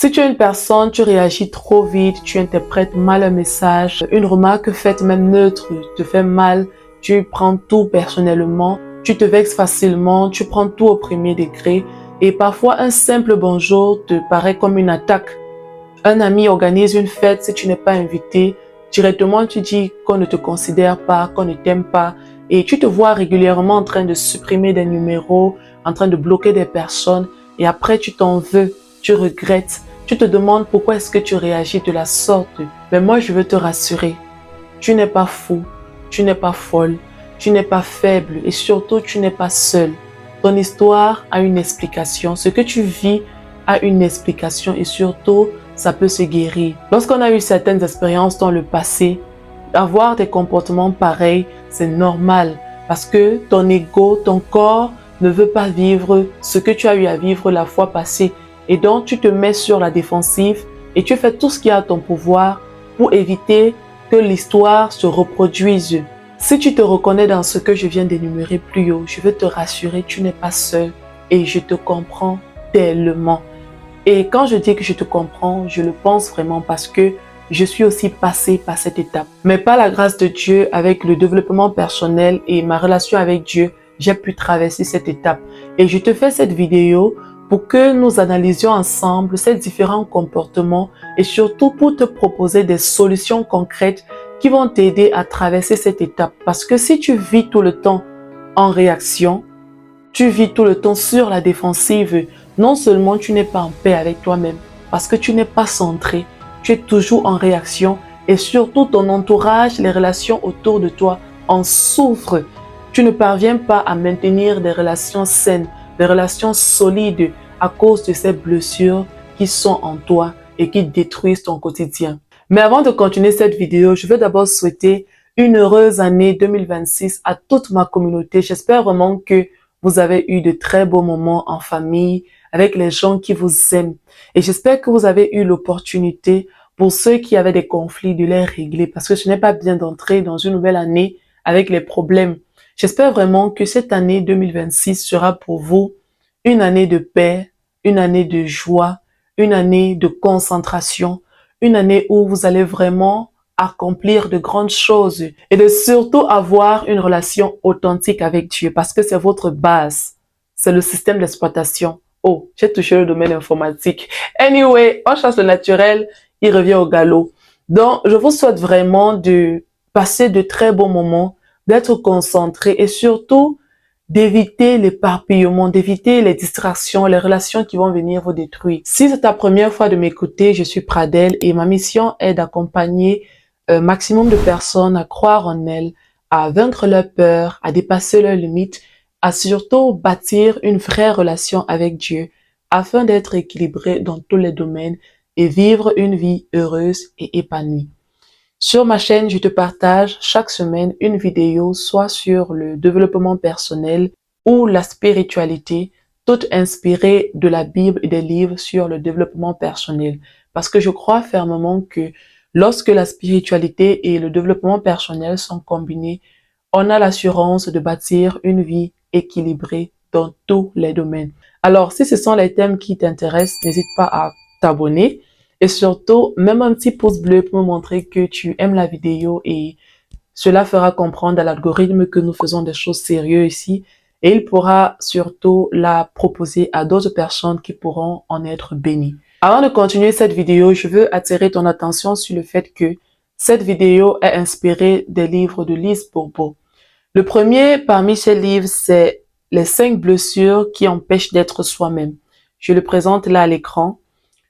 Si tu es une personne, tu réagis trop vite, tu interprètes mal un message, une remarque faite même neutre te fait mal, tu prends tout personnellement, tu te vexes facilement, tu prends tout au premier degré et parfois un simple bonjour te paraît comme une attaque. Un ami organise une fête, si tu n'es pas invité, directement tu dis qu'on ne te considère pas, qu'on ne t'aime pas et tu te vois régulièrement en train de supprimer des numéros, en train de bloquer des personnes et après tu t'en veux, tu regrettes, tu te demandes pourquoi est-ce que tu réagis de la sorte. Mais moi je veux te rassurer, tu n'es pas fou, tu n'es pas folle, tu n'es pas faible et surtout tu n'es pas seul. Ton histoire a une explication, ce que tu vis a une explication et surtout ça peut se guérir. Lorsqu'on a eu certaines expériences dans le passé, avoir des comportements pareils, c'est normal parce que ton ego, ton corps ne veut pas vivre ce que tu as eu à vivre la fois passée et donc tu te mets sur la défensive et tu fais tout ce qui est à ton pouvoir pour éviter que l'histoire se reproduise. Si tu te reconnais dans ce que je viens d'énumérer plus haut, je veux te rassurer, tu n'es pas seul et je te comprends tellement. Et quand je dis que je te comprends, je le pense vraiment parce que je suis aussi passée par cette étape. Mais par la grâce de Dieu, avec le développement personnel et ma relation avec Dieu, j'ai pu traverser cette étape. Et je te fais cette vidéo pour que nous analysions ensemble ces différents comportements et surtout pour te proposer des solutions concrètes qui vont t'aider à traverser cette étape. Parce que si tu vis tout le temps en réaction, tu vis tout le temps sur la défensive, non seulement tu n'es pas en paix avec toi-même, parce que tu n'es pas centré, tu es toujours en réaction et surtout ton entourage, les relations autour de toi en souffrent. Tu ne parviens pas à maintenir des relations saines, des relations solides à cause de ces blessures qui sont en toi et qui détruisent ton quotidien. Mais avant de continuer cette vidéo, je veux d'abord souhaiter une heureuse année 2026 à toute ma communauté. J'espère vraiment que vous avez eu de très beaux moments en famille, avec les gens qui vous aiment. Et j'espère que vous avez eu l'opportunité, pour ceux qui avaient des conflits, de les régler. Parce que ce n'est pas bien d'entrer dans une nouvelle année avec les problèmes. J'espère vraiment que cette année 2026 sera pour vous une année de paix, une année de joie, une année de concentration, une année où vous allez vraiment accomplir de grandes choses et de surtout avoir une relation authentique avec Dieu parce que c'est votre base. C'est le système d'exploitation. Oh, j'ai touché le domaine informatique. Anyway, on chasse le naturel, il revient au galop. Donc, je vous souhaite vraiment de passer de très bons moments, d'être concentré et surtout d'éviter l'éparpillement, d'éviter les distractions, les relations qui vont venir vous détruire. Si c'est ta première fois de m'écouter, je suis Pradelle et ma mission est d'accompagner un maximum de personnes à croire en elles, à vaincre leurs peurs, à dépasser leurs limites, à surtout bâtir une vraie relation avec Dieu afin d'être équilibré dans tous les domaines et vivre une vie heureuse et épanouie. Sur ma chaîne, je te partage chaque semaine une vidéo soit sur le développement personnel ou la spiritualité, toutes inspirées de la Bible et des livres sur le développement personnel. Parce que je crois fermement que lorsque la spiritualité et le développement personnel sont combinés, on a l'assurance de bâtir une vie équilibrée dans tous les domaines. Alors, si ce sont les thèmes qui t'intéressent, n'hésite pas à t'abonner. Et surtout, même un petit pouce bleu pour me montrer que tu aimes la vidéo et cela fera comprendre à l'algorithme que nous faisons des choses sérieuses ici et il pourra surtout la proposer à d'autres personnes qui pourront en être bénies. Avant de continuer cette vidéo, je veux attirer ton attention sur le fait que cette vidéo est inspirée des livres de Lise Bourbeau. Le premier parmi ces livres, c'est Les 5 blessures qui empêchent d'être soi-même. Je le présente là à l'écran.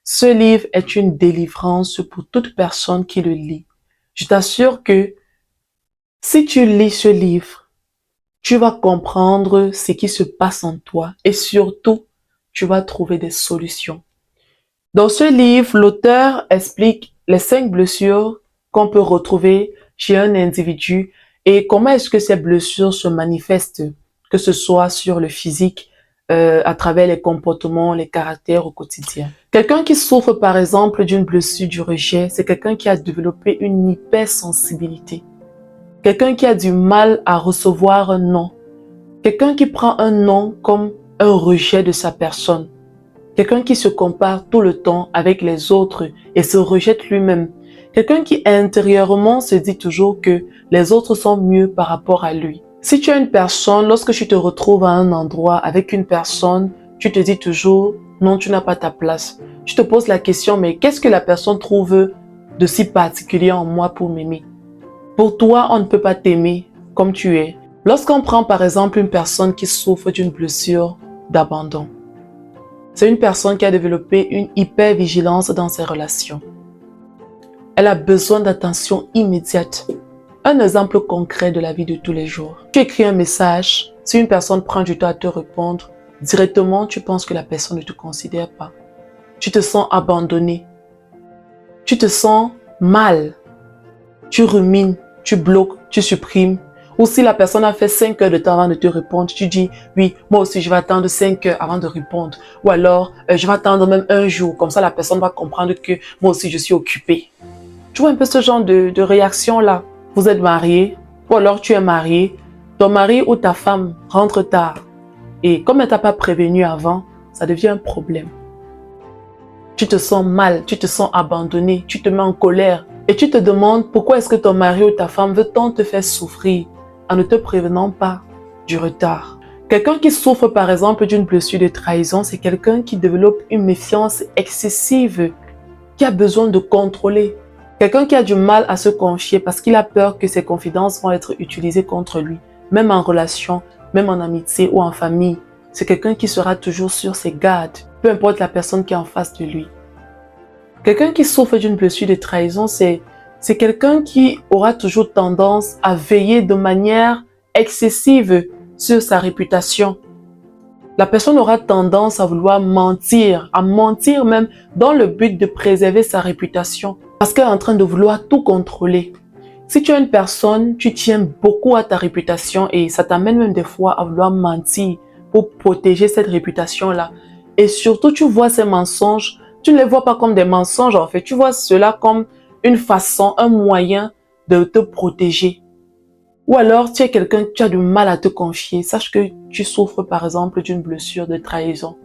Ce livre est une délivrance pour toute personne qui le lit. Je t'assure que si tu lis ce livre, tu vas comprendre ce qui se passe en toi et surtout, tu vas trouver des solutions. Dans ce livre, l'auteur explique les 5 blessures qu'on peut retrouver chez un individu et comment est-ce que ces blessures se manifestent, que ce soit sur le physique, à travers les comportements, les caractères au quotidien. Quelqu'un qui souffre par exemple d'une blessure du rejet, c'est quelqu'un qui a développé une hypersensibilité. Quelqu'un qui a du mal à recevoir un non. Quelqu'un qui prend un non comme un rejet de sa personne. Quelqu'un qui se compare tout le temps avec les autres et se rejette lui-même. Quelqu'un qui intérieurement se dit toujours que les autres sont mieux par rapport à lui. Si tu es une personne, lorsque tu te retrouves à un endroit avec une personne, tu te dis toujours non, tu n'as pas ta place. Tu te poses la question, mais qu'est-ce que la personne trouve de si particulier en moi pour m'aimer? Pour toi, on ne peut pas t'aimer comme tu es. Lorsqu'on prend par exemple une personne qui souffre d'une blessure d'abandon, c'est une personne qui a développé une hypervigilance dans ses relations. Elle a besoin d'attention immédiate. Un exemple concret de la vie de tous les jours. Tu écris un message, si une personne prend du temps à te répondre, directement tu penses que la personne ne te considère pas. Tu te sens abandonné. Tu te sens mal. Tu rumines, tu bloques, tu supprimes. Ou si la personne a fait 5 heures de temps avant de te répondre, tu dis oui, moi aussi je vais attendre 5 heures avant de répondre. Ou alors je vais attendre même un jour, comme ça la personne va comprendre que moi aussi je suis occupée. Tu vois un peu ce genre de réaction là. Vous êtes marié, ou alors tu es marié, ton mari ou ta femme rentre tard. Et comme elle ne t'a pas prévenu avant, ça devient un problème. Tu te sens mal, tu te sens abandonné, tu te mets en colère. Et tu te demandes pourquoi est-ce que ton mari ou ta femme veut tant te faire souffrir en ne te prévenant pas du retard. Quelqu'un qui souffre par exemple d'une blessure de trahison, c'est quelqu'un qui développe une méfiance excessive, qui a besoin de contrôler. Quelqu'un qui a du mal à se confier parce qu'il a peur que ses confidences vont être utilisées contre lui, même en relation, même en amitié ou en famille. C'est quelqu'un qui sera toujours sur ses gardes, peu importe la personne qui est en face de lui. Quelqu'un qui souffre d'une blessure de trahison, c'est quelqu'un qui aura toujours tendance à veiller de manière excessive sur sa réputation. La personne aura tendance à vouloir mentir même dans le but de préserver sa réputation. Parce qu'elle est en train de vouloir tout contrôler. Si tu es une personne, tu tiens beaucoup à ta réputation et ça t'amène même des fois à vouloir mentir pour protéger cette réputation-là. Et surtout, tu vois ces mensonges, tu ne les vois pas comme des mensonges en fait, tu vois cela comme une façon, un moyen de te protéger. Ou alors, tu es quelqu'un, tu as du mal à te confier. Sache que tu souffres par exemple d'une blessure de trahison.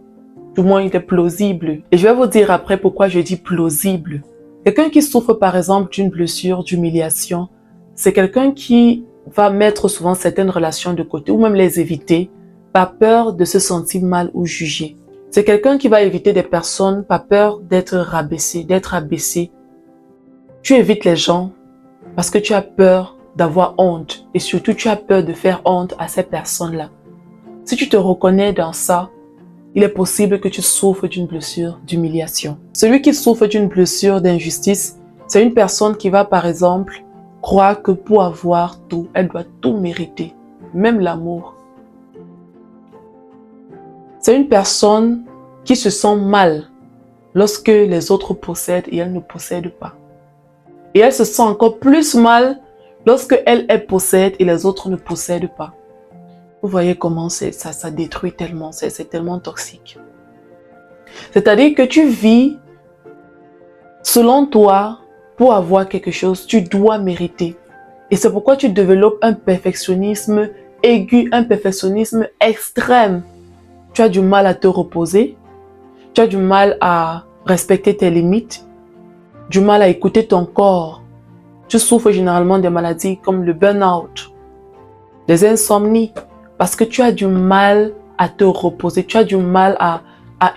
Du moins, il est plausible. Et je vais vous dire après pourquoi je dis plausible. Quelqu'un qui souffre par exemple d'une blessure d'humiliation, c'est quelqu'un qui va mettre souvent certaines relations de côté ou même les éviter par peur de se sentir mal ou jugé. C'est quelqu'un qui va éviter des personnes par peur d'être rabaissé, d'être abaissé. Tu évites les gens parce que tu as peur d'avoir honte et surtout tu as peur de faire honte à ces personnes-là. Si tu te reconnais dans ça, il est possible que tu souffres d'une blessure d'humiliation. Celui qui souffre d'une blessure d'injustice, c'est une personne qui va par exemple croire que pour avoir tout, elle doit tout mériter, même l'amour. C'est une personne qui se sent mal lorsque les autres possèdent et elle ne possède pas. Et elle se sent encore plus mal lorsque elle possède et les autres ne possèdent pas. Vous voyez comment ça détruit tellement, c'est tellement toxique. C'est-à-dire que tu vis, selon toi, pour avoir quelque chose, tu dois mériter. Et c'est pourquoi tu développes un perfectionnisme aigu, un perfectionnisme extrême. Tu as du mal à te reposer, tu as du mal à respecter tes limites, du mal à écouter ton corps. Tu souffres généralement des maladies comme le burn-out, des insomnies, parce que tu as du mal à te reposer, tu as du mal à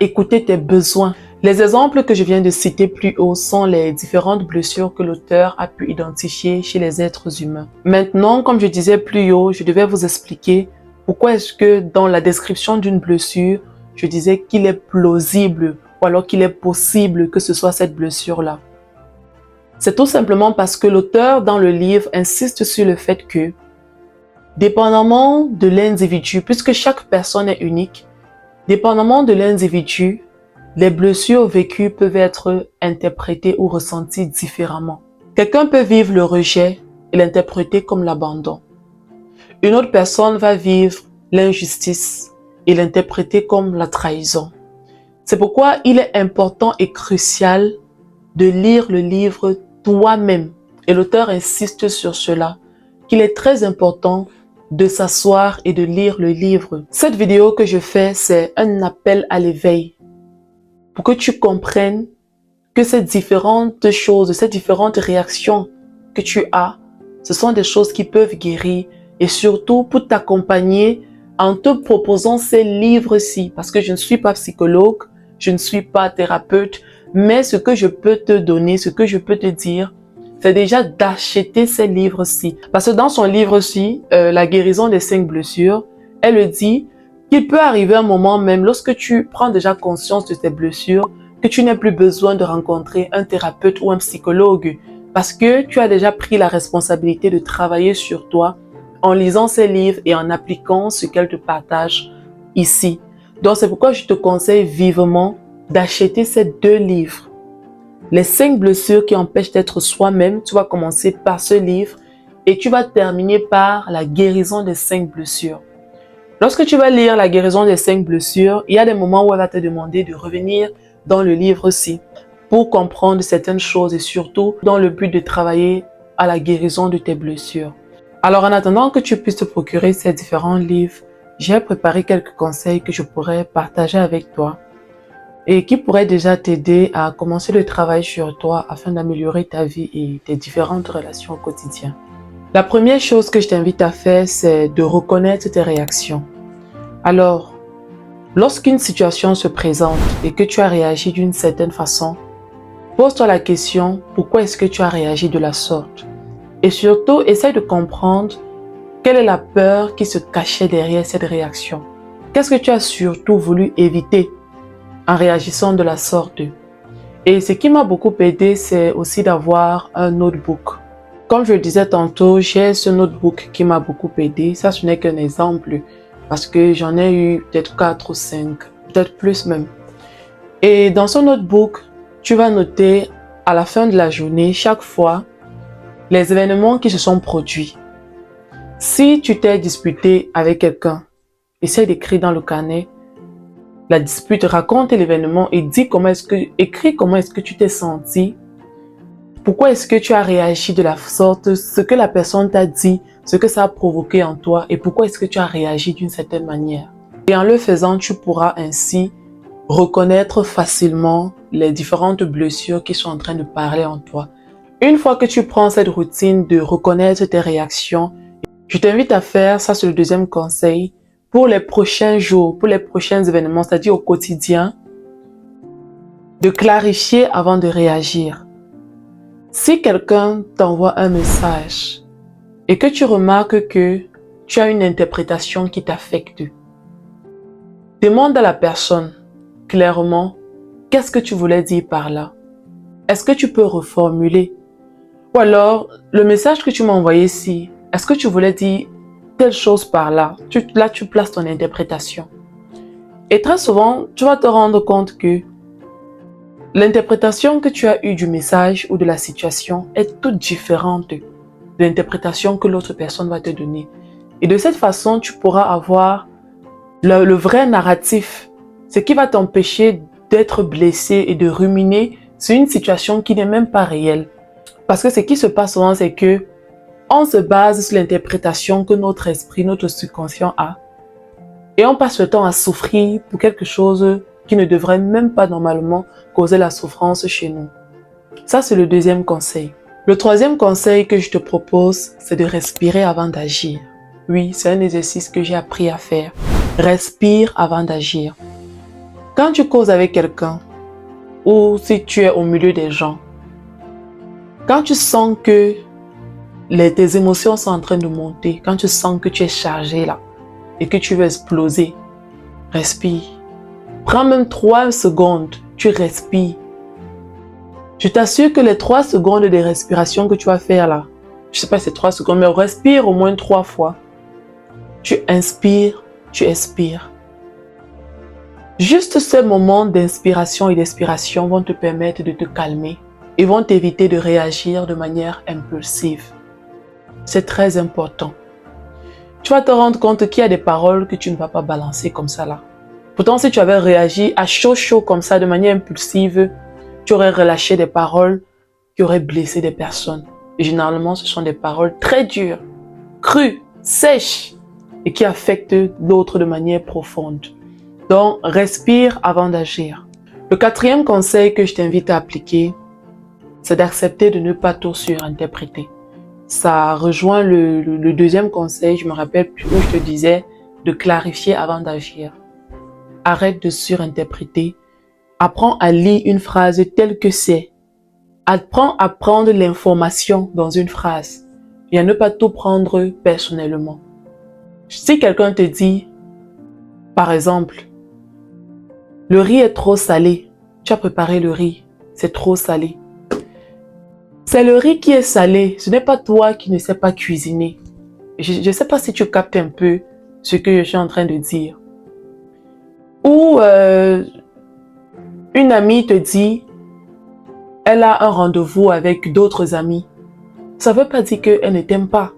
écouter tes besoins. Les exemples que je viens de citer plus haut sont les différentes blessures que l'auteur a pu identifier chez les êtres humains. Maintenant, comme je disais plus haut, je devais vous expliquer pourquoi est-ce que dans la description d'une blessure, je disais qu'il est plausible ou alors qu'il est possible que ce soit cette blessure-là. C'est tout simplement parce que l'auteur dans le livre insiste sur le fait que, dépendamment de l'individu, puisque chaque personne est unique, dépendamment de l'individu, les blessures vécues peuvent être interprétées ou ressenties différemment. Quelqu'un peut vivre le rejet et l'interpréter comme l'abandon. Une autre personne va vivre l'injustice et l'interpréter comme la trahison. C'est pourquoi il est important et crucial de lire le livre toi-même. Et l'auteur insiste sur cela, qu'il est très important de s'asseoir et de lire le livre. Cette vidéo que je fais, c'est un appel à l'éveil. pour que tu comprennes que ces différentes choses, ces différentes réactions que tu as, ce sont des choses qui peuvent guérir et surtout pour t'accompagner en te proposant ces livres-ci. Parce que je ne suis pas psychologue, je ne suis pas thérapeute, mais ce que je peux te donner, ce que je peux te dire, c'est déjà d'acheter ces livres-ci. Parce que dans son livre-ci, La guérison des 5 blessures, elle dit qu'il peut arriver un moment même lorsque tu prends déjà conscience de tes blessures, que tu n'as plus besoin de rencontrer un thérapeute ou un psychologue parce que tu as déjà pris la responsabilité de travailler sur toi en lisant ces livres et en appliquant ce qu'elle te partage ici. Donc c'est pourquoi je te conseille vivement d'acheter ces 2 livres. Les 5 blessures qui empêchent d'être soi-même, tu vas commencer par ce livre et tu vas terminer par la guérison des 5 blessures. Lorsque tu vas lire la guérison des 5 blessures, il y a des moments où elle va te demander de revenir dans le livre aussi pour comprendre certaines choses et surtout dans le but de travailler à la guérison de tes blessures. Alors en attendant que tu puisses te procurer ces différents livres, j'ai préparé quelques conseils que je pourrais partager avec toi et qui pourraient déjà t'aider à commencer le travail sur toi afin d'améliorer ta vie et tes différentes relations au quotidien. La première chose que je t'invite à faire, c'est de reconnaître tes réactions. Alors, lorsqu'une situation se présente et que tu as réagi d'une certaine façon, pose-toi la question, pourquoi est-ce que tu as réagi de la sorte? Et surtout, essaye de comprendre quelle est la peur qui se cachait derrière cette réaction. Qu'est-ce que tu as surtout voulu éviter en réagissant de la sorte? Et ce qui m'a beaucoup aidé, c'est aussi d'avoir un notebook. Comme je le disais tantôt, j'ai ce notebook qui m'a beaucoup aidé. Ça, ce n'est qu'un exemple parce que j'en ai eu peut-être 4 ou 5, peut-être plus même. Et dans ce notebook, tu vas noter à la fin de la journée, chaque fois, les événements qui se sont produits. Si tu t'es disputé avec quelqu'un, essaie d'écrire dans le carnet la dispute, raconte l'événement et écris comment est-ce que tu t'es senti. Pourquoi est-ce que tu as réagi de la sorte, ce que la personne t'a dit, ce que ça a provoqué en toi et pourquoi est-ce que tu as réagi d'une certaine manière. Et en le faisant, tu pourras ainsi reconnaître facilement les différentes blessures qui sont en train de parler en toi. Une fois que tu prends cette routine de reconnaître tes réactions, je t'invite à faire, ça c'est le deuxième conseil, pour les prochains jours, pour les prochains événements, c'est-à-dire au quotidien, de clarifier avant de réagir. Si quelqu'un t'envoie un message et que tu remarques que tu as une interprétation qui t'affecte, demande à la personne clairement qu'est-ce que tu voulais dire par là. Est-ce que tu peux reformuler? Ou alors, le message que tu m'as envoyé ici, est-ce que tu voulais dire telle chose par là? Là, tu places ton interprétation. Et très souvent, tu vas te rendre compte que l'interprétation que tu as eue du message ou de la situation est toute différente de l'interprétation que l'autre personne va te donner. Et de cette façon, tu pourras avoir le vrai narratif, ce qui va t'empêcher d'être blessé et de ruminer sur une situation qui n'est même pas réelle. Parce que ce qui se passe souvent, c'est que on se base sur l'interprétation que notre esprit, notre subconscient a. Et on passe le temps à souffrir pour quelque chose qui ne devrait même pas normalement causer la souffrance chez nous. Ça, c'est le deuxième conseil. Le troisième conseil que je te propose, c'est de respirer avant d'agir. Oui, c'est un exercice que j'ai appris à faire. Respire avant d'agir. Quand tu causes avec quelqu'un, ou si tu es au milieu des gens, quand tu sens que tes émotions sont en train de monter, quand tu sens que tu es chargé là, et que tu veux exploser, respire. Prends même 3 secondes, tu respires. Je t'assure que les 3 secondes de respiration que tu vas faire là, je ne sais pas si c'est 3 secondes, mais respire au moins 3 fois. Tu inspires, tu expires. Juste ces moments d'inspiration et d'expiration vont te permettre de te calmer et vont t'éviter de réagir de manière impulsive. C'est très important. Tu vas te rendre compte qu'il y a des paroles que tu ne vas pas balancer comme ça là. Pourtant, si tu avais réagi à chaud comme ça, de manière impulsive, tu aurais relâché des paroles qui auraient blessé des personnes. Et généralement, ce sont des paroles très dures, crues, sèches et qui affectent l'autre de manière profonde. Donc, respire avant d'agir. Le quatrième conseil que je t'invite à appliquer, c'est d'accepter de ne pas tout surinterpréter. Ça rejoint le deuxième conseil, je me rappelle plus, où je te disais de clarifier avant d'agir. Arrête de surinterpréter. Apprends à lire une phrase telle que c'est. Apprends à prendre l'information dans une phrase et à ne pas tout prendre personnellement. Si quelqu'un te dit, par exemple, le riz est trop salé, tu as préparé le riz, c'est trop salé. C'est le riz qui est salé, ce n'est pas toi qui ne sais pas cuisiner. Je ne sais pas si tu captes un peu ce que je suis en train de dire. Ou une amie te dit, elle a un rendez-vous avec d'autres amis. Ça ne veut pas dire qu'elle ne t'aime pas.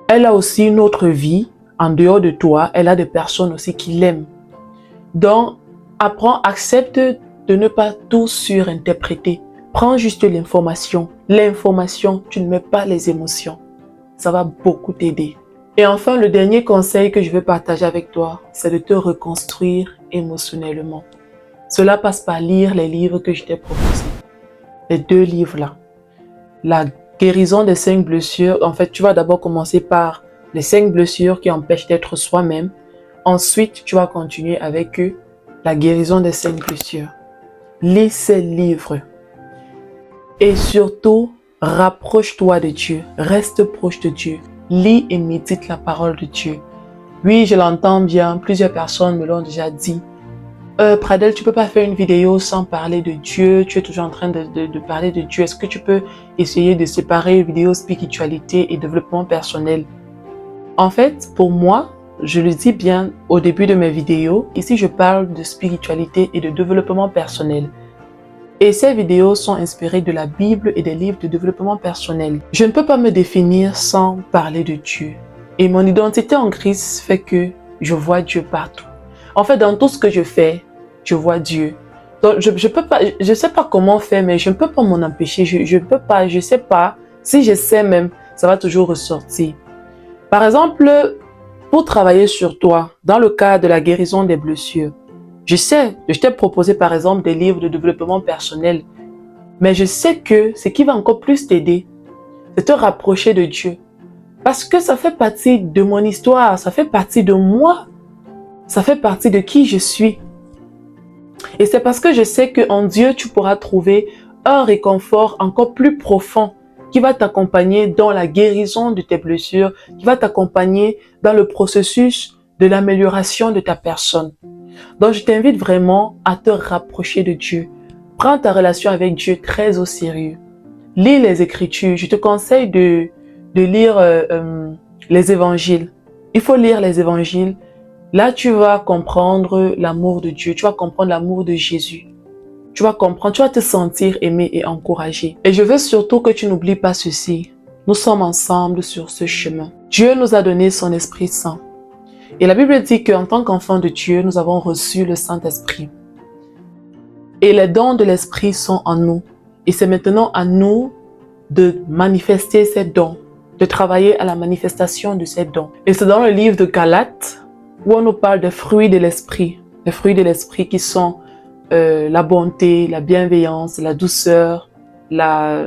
Elle a aussi une autre vie en dehors de toi. Elle a des personnes aussi qui l'aiment. Donc, apprends, accepte de ne pas tout surinterpréter. Prends juste l'information. L'information, tu ne mets pas les émotions. Ça va beaucoup t'aider. Et enfin, le dernier conseil que je veux partager avec toi, c'est de te reconstruire émotionnellement. Cela passe par lire les livres que je t'ai proposés. Les 2 livres-là. La guérison des 5 blessures. En fait, tu vas d'abord commencer par les 5 blessures qui empêchent d'être soi-même. Ensuite, tu vas continuer avec la guérison des 5 blessures. Lis ces livres. Et surtout, rapproche-toi de Dieu. Reste proche de Dieu. Lis et médite la parole de Dieu. Oui, je l'entends bien. Plusieurs personnes me l'ont déjà dit. Pradel, tu peux pas faire une vidéo sans parler de Dieu. Tu es toujours en train de parler de Dieu. Est-ce que tu peux essayer de séparer vidéo spiritualité et développement personnel? En fait, pour moi, je le dis bien au début de mes vidéos, ici je parle de spiritualité et de développement personnel. Et ces vidéos sont inspirées de la Bible et des livres de développement personnel. Je ne peux pas me définir sans parler de Dieu. Et mon identité en Christ fait que je vois Dieu partout. En fait, dans tout ce que je fais, je vois Dieu. Donc, je peux pas, je sais pas comment faire, mais je ne peux pas m'en empêcher. Je peux pas, je sais pas. Si je sais même, ça va toujours ressortir. Par exemple, pour travailler sur toi, dans le cas de la guérison des blessures, je sais, je t'ai proposé par exemple des livres de développement personnel, mais je sais que ce qui va encore plus t'aider, c'est te rapprocher de Dieu. Parce que ça fait partie de mon histoire, ça fait partie de moi, ça fait partie de qui je suis. Et c'est parce que je sais qu'en Dieu, tu pourras trouver un réconfort encore plus profond qui va t'accompagner dans la guérison de tes blessures, qui va t'accompagner dans le processus de l'amélioration de ta personne. Donc, je t'invite vraiment à te rapprocher de Dieu. Prends ta relation avec Dieu très au sérieux. Lis les Écritures. Je te conseille de lire les évangiles. Il faut lire les évangiles. Là, tu vas comprendre l'amour de Dieu. Tu vas comprendre l'amour de Jésus. Tu vas comprendre, tu vas te sentir aimé et encouragé. Et je veux surtout que tu n'oublies pas ceci. Nous sommes ensemble sur ce chemin. Dieu nous a donné son Esprit Saint. Et la Bible dit qu'en tant qu'enfants de Dieu, nous avons reçu le Saint-Esprit. Et les dons de l'Esprit sont en nous. Et c'est maintenant à nous de manifester ces dons, de travailler à la manifestation de ces dons. Et c'est dans le livre de Galates où on nous parle des fruits de l'Esprit. Les fruits de l'Esprit qui sont la bonté, la bienveillance, la douceur, la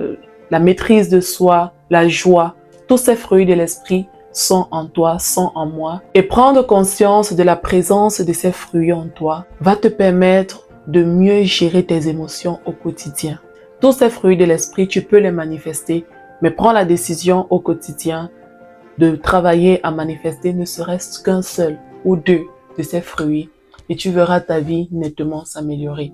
maîtrise de soi, la joie. Tous ces fruits de l'Esprit sont en toi, sont en moi. Et prendre conscience de la présence de ces fruits en toi va te permettre de mieux gérer tes émotions au quotidien. Tous ces fruits de l'Esprit, tu peux les manifester, mais prends la décision au quotidien de travailler à manifester ne serait-ce qu'un seul ou 2 de ces fruits et tu verras ta vie nettement s'améliorer.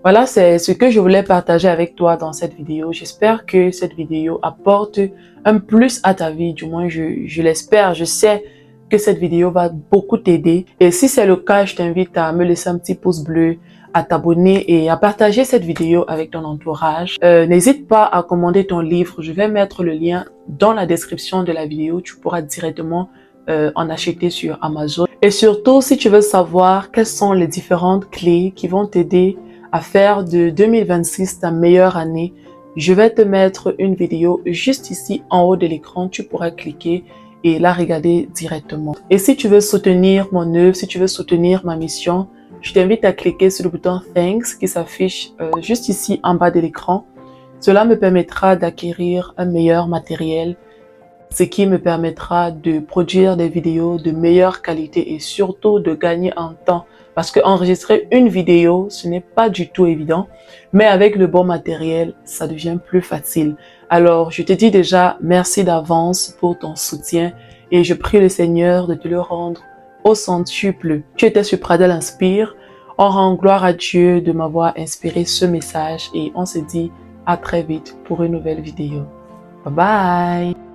Voilà, c'est ce que je voulais partager avec toi dans cette vidéo. J'espère que cette vidéo apporte un plus à ta vie. Du moins, je l'espère. Je sais que cette vidéo va beaucoup t'aider. Et si c'est le cas, je t'invite à me laisser un petit pouce bleu, à t'abonner et à partager cette vidéo avec ton entourage. N'hésite pas à commander ton livre. Je vais mettre le lien dans la description de la vidéo. Tu pourras directement en acheter sur Amazon. Et surtout, si tu veux savoir quelles sont les différentes clés qui vont t'aider à faire de 2026 ta meilleure année, je vais te mettre une vidéo juste ici en haut de l'écran. Tu pourras cliquer et la regarder directement. Et si tu veux soutenir mon œuvre, si tu veux soutenir ma mission, je t'invite à cliquer sur le bouton Thanks qui s'affiche juste ici en bas de l'écran. Cela me permettra d'acquérir un meilleur matériel, ce qui me permettra de produire des vidéos de meilleure qualité et surtout de gagner en temps. Parce qu'enregistrer une vidéo, ce n'est pas du tout évident, mais avec le bon matériel, ça devient plus facile. Alors, je te dis déjà merci d'avance pour ton soutien et je prie le Seigneur de te le rendre au centuple. Tu étais sur Pradel Inspire. On rend gloire à Dieu de m'avoir inspiré ce message et on se dit à très vite pour une nouvelle vidéo. Bye bye!